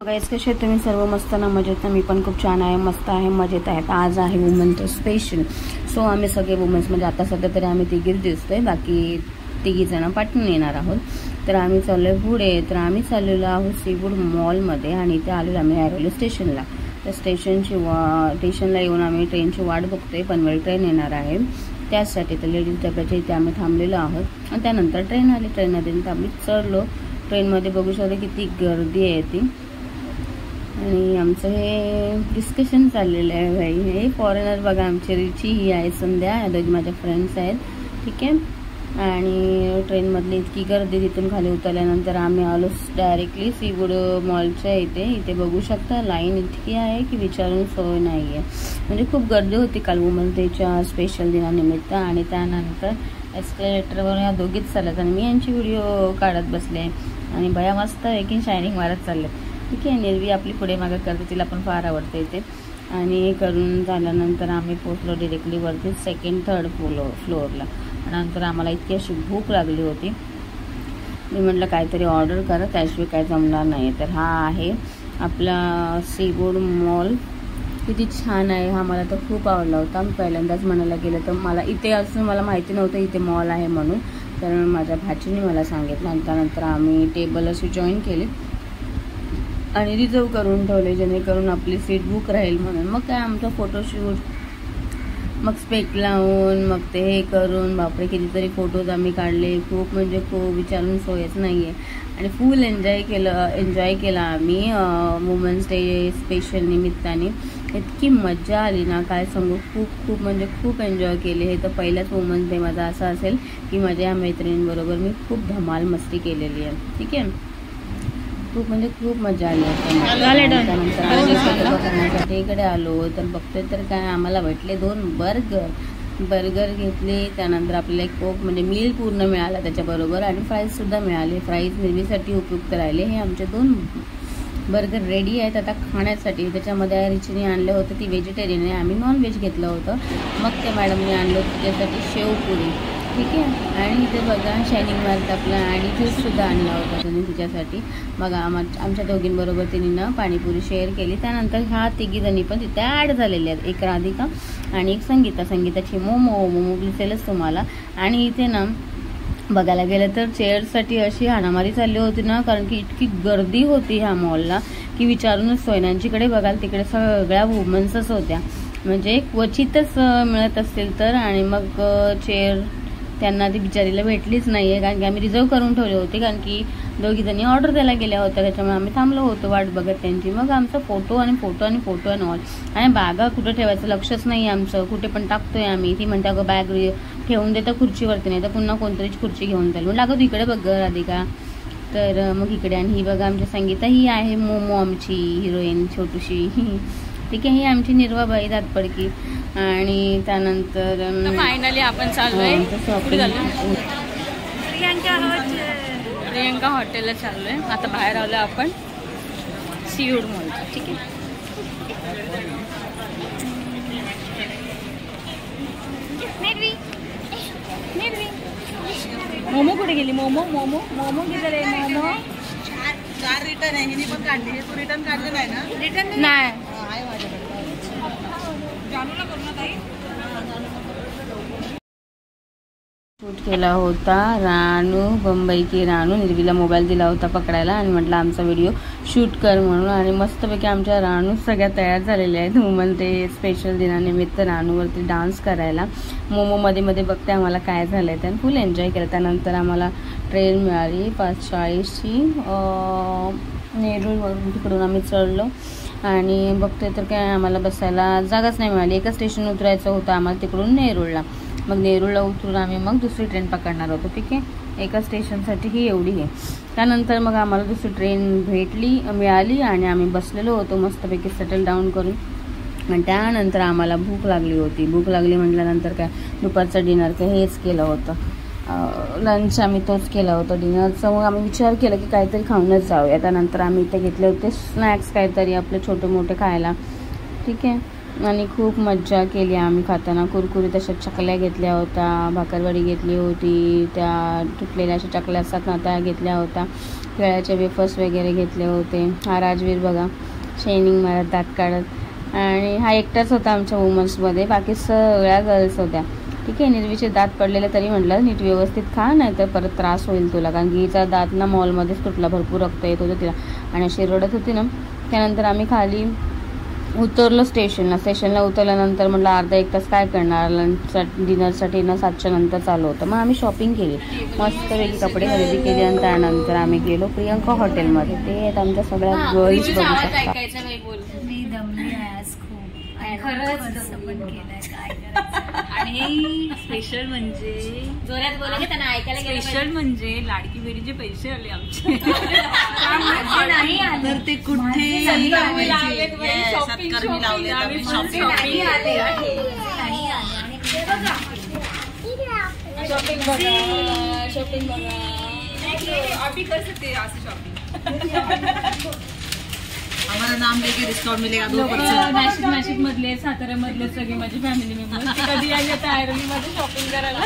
Guys, कसे तुम्ही सर्व? मस्त ना, मजेत ना? मी पण खूप छान आहे, मस्त आहे, मजेत आहे. आज आहे वुमन्स स्पेशल. सो आम्ही सगळे वुमन्स म्हणजे आता सध्या तरी आम्ही तिघीच दिसतोय, बाकी तिघी जण पाठवून येणार आहोत. तर आम्ही चाललोय पुढे. तर आम्ही चाललेलो आहोत सीफूड मॉलमध्ये आणि इथे आलेलो आम्ही ऐरोली स्टेशनला. तर स्टेशनला येऊन आम्ही ट्रेनची वाट बघतोय. पनवेल ट्रेन येणार आहे, त्यासाठी तर लेडीज डब्याच्या इथे आम्ही थांबलेलो आहोत. आणि त्यानंतर ट्रेन आली. ट्रेनमध्ये आम्ही चढलो. ट्रेनमध्ये बघू शकतो किती गर्दी आहे ती. आणि आमचं हे डिस्कशन चाललेलं आहे. भाई, हे फॉरेनर बघा, आमची रिची ही आहे, संध्या, या दोघी माझ्या फ्रेंड्स आहेत. ठीक आहे. आणि ट्रेनमधली इतकी गर्दी. तिथून खाली उतरल्यानंतर आम्ही आलो डायरेक्टली सीफूड मॉलच्या इथे बघू शकता लाईन इतकी आहे की विचारून सोय नाही आहे. म्हणजे खूप गर्दी होती काल वुमन्स डेच्या स्पेशल दिनानिमित्त. आणि त्यानंतर एस्केलेटरवर या दोघीच चालत आणि मी यांची व्हिडिओ काढत बसले. आणि बया मस्त आहे की शायनिंग मारत चालले. ठीक आहे. निर्वी आपली पुढे मागं करते, तिला पण फार आवडते इथे. आणि करून झाल्यानंतर आम्ही पोचलो डिरेक्टली वरती थर्ड फ्लोअरला. नंतर आम्हाला इतकी अशी भूक लागली होती. मी म्हटलं काहीतरी ऑर्डर करा, त्याशिवाय काय जमणार नाही. तर हा आहे आपला सीफूड मॉल. किती छान आहे हा, मला तर खूप आवडला होता. मी पहिल्यांदाच म्हणायला गेलं तर मला इथे असून मला माहिती नव्हतं इथे मॉल आहे म्हणून. तर माझ्या भाचीने मला सांगितलं आणि त्यानंतर आम्ही टेबल अशी जॉईन केली आणि रिझर्व करून ठेवले, जेणेकरून आपली सीट बुक राहील म्हणून. मग काय आमचा फोटोशूट, मग स्पेक लावून, मग ते हे करून, बापरे कितीतरी फोटोज आम्ही काढले. खूप म्हणजे खूप विचारून सोयच नाही आहे. आणि फुल एन्जॉय केला आम्ही वुमन्स डे स्पेशल निमित्ताने. इतकी मजा आली ना, काय सांगू. खूप म्हणजे खूप एन्जॉय केले. हे तर पहिलाच वुमन्स डे माझा असा असेल की माझ्या या मैत्रिणींबरोबर मी खूप धमाल मस्ती केलेली आहे. ठीक आहे. खूप म्हणजे खूप मजा आली. त्यानंतर करण्यासाठी इकडे आलो तर बघतोय तर काय आम्हाला भेटले 2 बर्गर घेतले. त्यानंतर आपल्याला एक कोक म्हणजे मील पूर्ण मिळाला त्याच्याबरोबर आणि फ्राईजसुद्धा मिळाले. फ्राईज नेहमीसाठी उपयुक्त राहिले. हे आमचे 2 बर्गर रेडी आहेत आता खाण्यासाठी. त्याच्यामध्ये रिचीने आणलं होतं, ती व्हेजिटेरियन आहे, आम्ही नॉनव्हेज घेतलं होतं. मग त्या मॅडमने आणलं होतं त्याच्यासाठी शेवपुरी. ठीक आहे. आणि इथे बघा शायनिंग मार्क आपला आणि ज्यूससुद्धा आणला होता त्यांनी तिच्यासाठी. मग आमच्या दोघींबरोबर तिने ना पाणीपुरी शेअर केली. त्यानंतर ह्या तिघीजणी पण तिथे ॲड झालेल्या आहेत, एक राधिका आणि एक संगीताची मोमो दिसेलच तुम्हाला. आणि इथे ना बघायला गेलं तर चेअरसाठी अशी हाणामारी चालली होती ना, कारण की इतकी गर्दी होती ह्या मॉलला की विचारूनच सोयनांचीकडे बघाल तिकडे सगळ्या वुमन्सच होत्या. म्हणजे क्वचितच मिळत असतील तर. आणि मग चेअर त्यांना ती बिचारीला भेटलीच नाही आहे, कारण की आम्ही रिझर्व करून ठेवले होते, कारण की दोघीजणी ऑर्डर द्यायला गेल्या होत्या. त्याच्यामुळे आम्ही थांबलो होतो वाट बघत त्यांची. मग आमचा फोटो आणि ऑल. आणि बॅगा कुठं ठेवायचं लक्षच नाही आमचं, कुठे पण टाकतोय आम्ही. ती म्हणते अगं बॅग ठेवून देतं खुर्चीवरती, नाही तर पुन्हा कोणतरीच खुर्ची घेऊन जाईल. म्हणजे अगं इकडे बघ राधिका. तर मग इकडे. आणि ही बघा आमची संगीता, ही आहे मोमो आमची हिरोईन छोटीशी. ठीक आहे. ही आमची निर्वाबाई दातपडकी. आणि त्यानंतर फायनली आपण चाललोय प्रियंका हॉटेलला चाललोय. आता बाहेर आलोय आपण सीफूड मॉलचं. ठीक आहे. मोमो कुठे गेली? मोमो गेले. मोमो 4 रिटर्न आहे. हिने पण काढली. हे तू रिटर्न काढले नाही ना? रिटर्न नाही. शूट केला होता रानू, बंबई की रानू. निर्वीला मोबाईल दिला होता पकडायला आणि म्हटलं आमचा व्हिडिओ शूट कर म्हणून. आणि मस्तपैकी आमच्या रानू सगळ्या तयार झालेल्या आहेत वुमन्स डे स्पेशल दिनानिमित्त रानूवरती डान्स करायला. मध्ये बघते आम्हाला काय झालं आहे. त्यानं फुल एन्जॉय केलं. त्यानंतर आम्हाला ट्रेन मिळाली 5:40ची नेरूळवरून. तिकडून आम्ही चढलो आणि बघतोय तर काय आम्हाला बसायला जागाच नाही मिळाली. एका स्टेशन उतरायचं होतं आम्हाला तिकडून नेरूळला. मग नेरूळला उतरून आम्ही मग दुसरी ट्रेन पकडणार होतो. ठीक आहे. एका स्टेशनसाठी ही एवढी आहे. त्यानंतर मग आम्हाला दुसरी ट्रेन मिळाली आणि आम्ही बसलेलो होतो मस्तपैकी सेटल डाऊन करून. आणि त्यानंतर आम्हाला भूक लागली होती. भूक लागली म्हटल्यानंतर काय दुपारचं डिनर काय हेच केलं होतं. लंच आम्ही तोच केला होता डिनरचं. मग आम्ही विचार केला की काहीतरी खाऊनच जाऊया. त्यानंतर आम्ही इथे घेतले होते स्नॅक्स काहीतरी आपले छोटे मोठे खायला. ठीक आहे. आणि खूप मज्जा केली आम्ही खाताना. कुरकुरीत अशा चकल्या घेतल्या होत्या, भाकरवडी घेतली होती, त्या तुटलेल्या अशा चकल्या असतात ना त्या घेतल्या होत्या. केळ्याचे वेफर्स वगैरे घेतले होते. हा राजवीर बघा शेनिंग मारत दात काढत, आणि हा एकटाच होता आमच्या वुमन्समध्ये, बाकी सगळ्या गर्ल्स होत्या. ठीक आहे. निर्वीचे दात पडलेले तरी म्हटलं नीट व्यवस्थित खा, नाही तर परत त्रास होईल तुला, कारण की हिचा दात ना मॉलमध्येच तुटला, भरपूर रक्त येत होतं तिला आणि अशी रडत होती ना. त्यानंतर आम्ही खाली उतरलो स्टेशनला उतरल्यानंतर म्हटलं अर्धा एक तास काय करणार, लंच डिनरसाठी ना 7च्या नंतर चालू होतं. मग आम्ही शॉपिंग केली, मस्तपैकी कपडे खरेदी केली आणि त्यानंतर आम्ही गेलो प्रियंका हॉटेलमध्ये. ते आहेत आमच्या सगळ्या गर्ल्स बघू शकता. आणि स्पेशल म्हणजे जोरात बोलायचे त्यांना ऐकायला स्पेशल म्हणजे लाडकी बहिणीचे पैसे आले आमचे. नाही तर ते कुठे सत्कर्मी लावले शॉपिंग अभी कर सकते हैं ऐसे शॉपिंग. हमारा नाम लेके डिस्काउंट मिलेगा 2%. नाशिक मधले सातारा मधले सगळे माझे फॅमिली मेंबर्स कधी आले तर आयरनीमध्ये शॉपिंग करायला.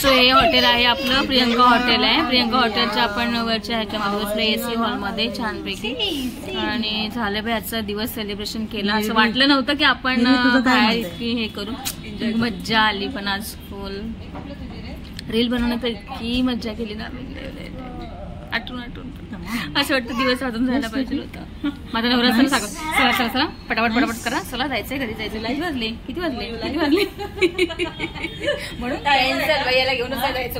सो हे हॉटेल आहे आपलं प्रियंका हॉटेल आहे. प्रियंका हॉटेलच्या आपण वरच्या ह्याच्यामध्ये बसलो AC हॉलमध्ये छानपैकी, आणि झालं बाई आजचा दिवस सेलिब्रेशन केला. असं वाटलं नव्हतं की आपण बाहेर इतकी हे करू. मज्जा आली, पण आज फुल रील बनवण्यात इतकी मज्जा केली ना आठवून असं वाटतं दिवस अजून जायला पाहिजे होतं. माझा नवरा असं चला चला चला पटापट करा, चला जायचंय, कधी जायचं, किती वाजले म्हणून याला घेऊनच जायचं.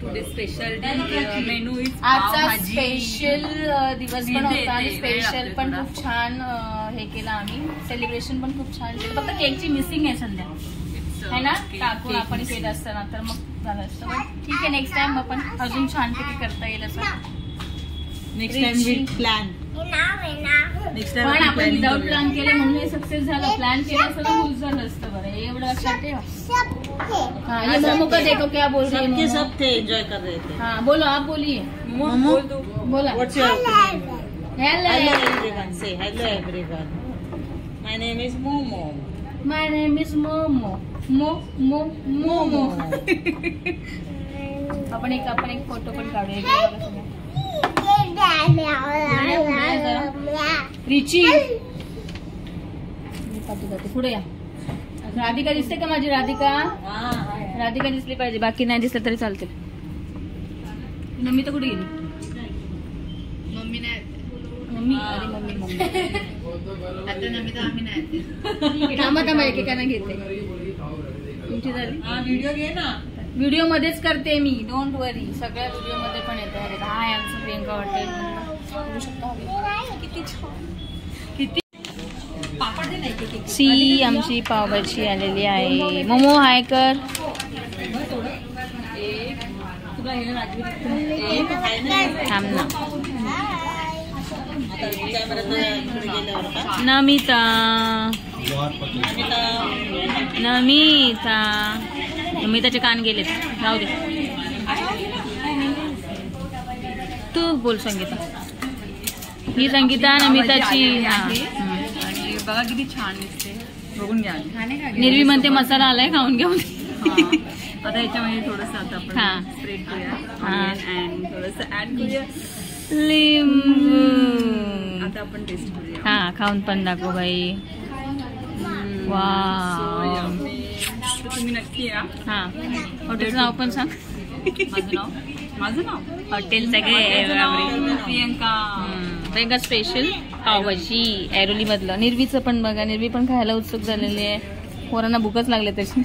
टुडे स्पेशल मेनू इज आजचा स्पेशल दिवस पण होता आणि स्पेशल पण खूप छान हे केलं आम्ही, सेलिब्रेशन पण खूप छान केलं. फक्त केकची मिसिंग आहे सध्या है ना, टाकून आपण केलं असतं ना तर मग झालं असतं. ठीक आहे, नेक्स्ट टाइम आपण अजून छानपैकी करता येईल असं. Next time will plan. Next time पण आपण विदाउट प्लॅन केलं म्हणून हे सक्सेस झालं. प्लॅन केलं असतं तर लूज झालं असतं. बरं एवढं लक्षात ठेवा. ये मोमो का देखो क्या बोल रही है. सब थे एंजॉय कर रहे थे. हाँ बोलो, आप बोलिए. मोमो बोला. What's your hello everyone. Say hello everyone. My name is momo. My name is momo. Momo. आपण एक फोटो पण काढूया. रिची पुढे या. राधिका दिसते का माझी? राधिका दिसली पाहिजे, बाकी नाही दिसलं तरी चालते. मम्मी तर कुठे गेली? मम्मी नाही. मम्मी अरे मम्मी आता नमिता आम्ही नाही. थांबा एकेकाना घेते. तुमची झाली? व्हिडिओ घे ना. व्हिडिओ मध्येच करते मी, डोंट वरी. सगळ्या व्हिडिओ मध्ये पण येते. हाय आमचं प्रियंका हॉटेल बघू शकता. किती छान, किती सी आमची पावभाजी आलेली आहे. मोमो हाय कर. थांब ना. नमिताचे कान गेलेत, राहू दे. तू बोल संगीता. ही संगीता नमिताची. आणि बघा किती छान दिसते, बघून घ्या. निर्वी म्हणते मसाला आलाय, खाऊन घेऊन. आता याच्यामध्ये थोडंसं आता आपण स्प्रेड करूया आणि थोडंसं ऍड करूया लिंबू. आता आपण टेस्ट करूया. हा, खाऊन पण दाखव बाई. वाव. तुम्ही नक्की या. हा, हॉटेलचं नाव पण सांग. माझं नाव हॉटेल सगळे प्रियंका स्पेशल पावभाजी ऐरोली मधलं. निर्वीचं पण बघा, निर्वी पण खायला उत्सुक झालेली आहे. पोरांना भूकच लागले त्याची.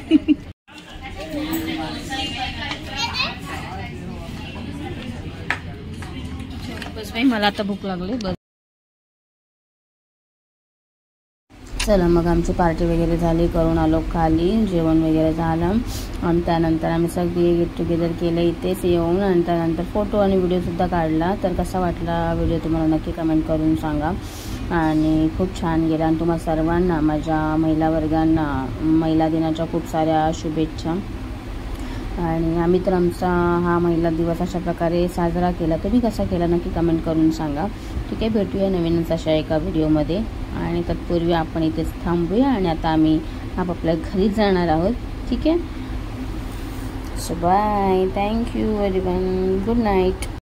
बस बाई, मला आता भूक लागली. बस चला मग आमची पार्टी वगैरे झाली, करून आलो खाली, जेवण वगैरे झालं आणि त्यानंतर आम्ही सगळी गेट टुगेदर केलं इथेच येऊन. आणि त्यानंतर फोटो आणि व्हिडिओसुद्धा काढला. तर कसा वाटला व्हिडिओ तुम्हाला नक्की कमेंट करून सांगा. आणि खूप छान गेला. आणि तुम्हा सर्वांना, माझ्या महिला वर्गांना महिला दिनाच्या खूप साऱ्या शुभेच्छा. आणि आम्ही तर आमचा हा महिला दिवस अशा प्रकारे साजरा केला. तुम्ही कसा केला नक्की कमेंट करून सांगा. ठीक आहे, भेटूया नवीनच अशा एका व्हिडिओमध्ये. आणि तत्पूर्वी आपण इथेच थांबूया आणि आता आम्ही आपापल्या घरी जाणार आहोत. ठीक आहे, so bye, thank you everyone, good night.